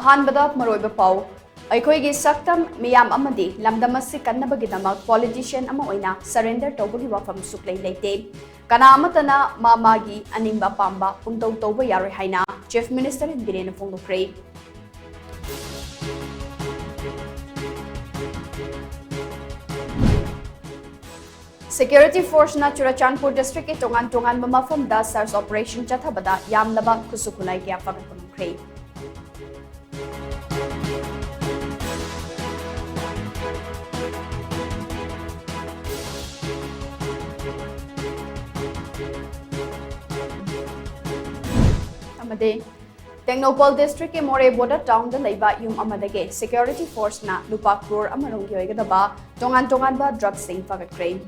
अहानबदा मरोइबा पाउ अखोइगी सक्तम मियाम अमदी लमदम असि कन्नबगिदमक पॉलिटिशियन अमा ओइना सरेंडर तौबगी वाफम सुक्लै लेते कना अमतना मामागी अनिंबा पांबा पुंतौ तौबा यारोइ हाइना चीफ मिनिस्टर बिरेन फोंदोक्रे Security Force na Churachandpur District ke tongan mafam da search operation chathabada yamlaba kusukulai kya fagatpamkhre amade Technopol District ke More Border Town da leiba yum amadage Security Force na lupa crore amarong gyoigadaba tongan ba drug sing fagatkhre